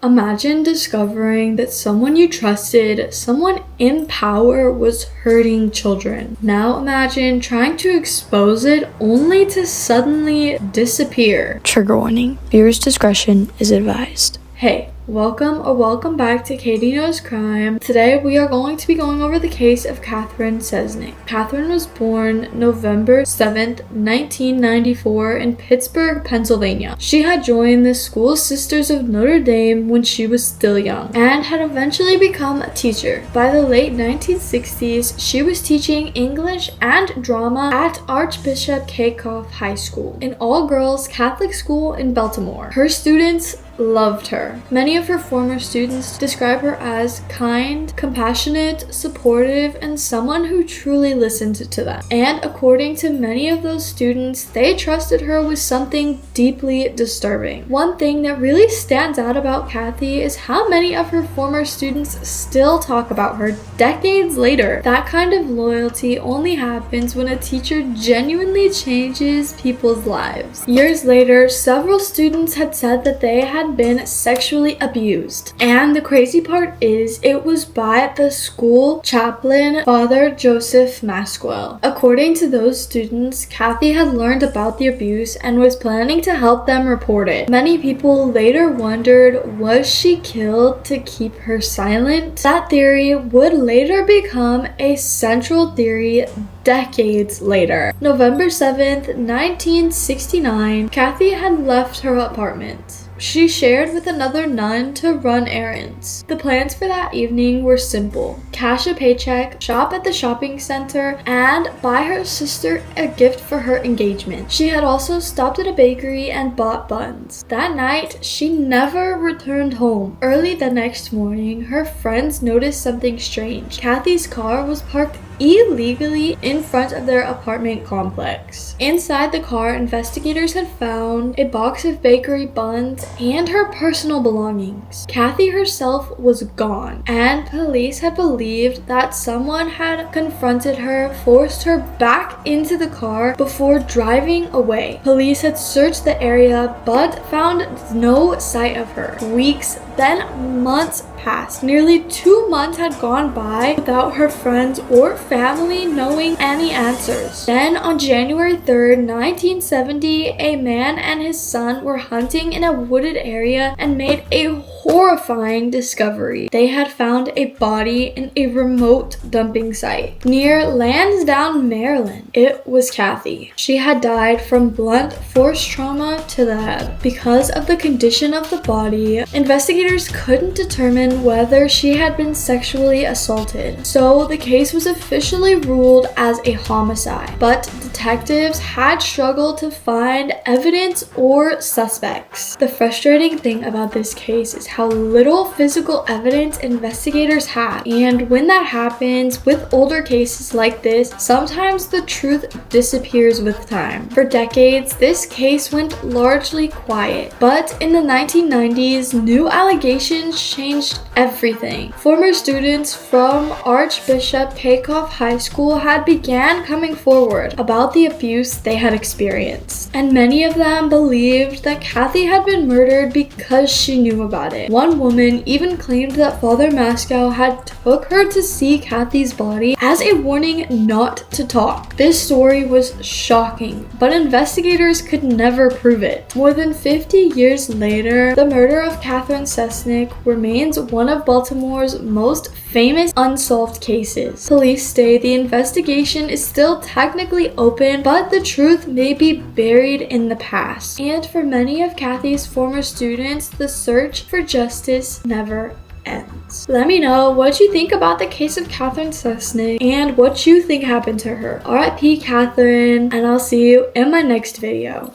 Imagine discovering that someone you trusted, someone in power, was hurting children. Now imagine trying to expose it only to suddenly disappear. Trigger warning. Viewers' discretion is advised. Hey, welcome back to Katie Knows Crime. Today we are going to be going over the case of Catherine Sesnick. Catherine was born November 7th, 1994 in Pittsburgh, Pennsylvania. She had joined the School Sisters of Notre Dame when she was still young and had eventually become a teacher. By the late 1960s, she was teaching English and drama at Archbishop Kakoff High School, an all-girls Catholic school in Baltimore. Her students loved her. Many of her former students describe her as kind, compassionate, supportive, and someone who truly listened to them. And according to many of those students, they trusted her with something deeply disturbing. One thing that really stands out about Kathy is how many of her former students still talk about her decades later. That kind of loyalty only happens when a teacher genuinely changes people's lives. Years later, several students had said that they had been sexually abused. And the crazy part is, it was by the school chaplain, Father Joseph Masquel. According to those students, Kathy had learned about the abuse and was planning to help them report it. Many people later wondered, was she killed to keep her silent? That theory would later become a central theory decades later. November 7th, 1969, Kathy had left her apartment. She shared with another nun to run errands. The plans for that evening were simple: cash a paycheck, shop at the shopping center, and buy her sister a gift for her engagement. She had also stopped at a bakery and bought buns. That night, she never returned home. Early the next morning, her friends noticed something strange. Kathy's car was parked illegally in front of their apartment complex. Inside the car, investigators had found a box of bakery buns and her personal belongings. Kathy herself was gone, and police had believed that someone had confronted her, forced her back into the car before driving away. Police had searched the area but found no sight of her. Weeks, then months passed. Nearly 2 months had gone by without her friends or family knowing any answers. Then on January 3rd, 1970, a man and his son were hunting in a wooded area and made a horrifying discovery. They had found a body in a remote dumping site near Lansdowne, Maryland. It was Kathy. She had died from blunt force trauma to the head. Because of the condition of the body, investigators couldn't determine whether she had been sexually assaulted, so the case was officially ruled as a homicide. But detectives had struggled to find evidence or suspects. The frustrating thing about this case is how little physical evidence investigators have, and when that happens with older cases like this, sometimes the truth disappears with time. For decades, this case went largely quiet, but in the 1990s, new allegations changed everything. Former students from Archbishop Kakoff High School had began coming forward about the abuse they had experienced, and many of them believed that Kathy had been murdered because she knew about it. One woman even claimed that Father Mascow had took her to see Kathy's body as a warning not to talk. This story was shocking, but investigators could never prove it. More than 50 years later, the murder of Catherine Sesnick remains one of Baltimore's most famous unsolved cases. Police say the investigation is still technically open, but the truth may be buried in the past. And for many of Kathy's former students, the search for justice never ends. Let me know what you think about the case of Catherine Sesnick and what you think happened to her. RIP Catherine, and I'll see you in my next video.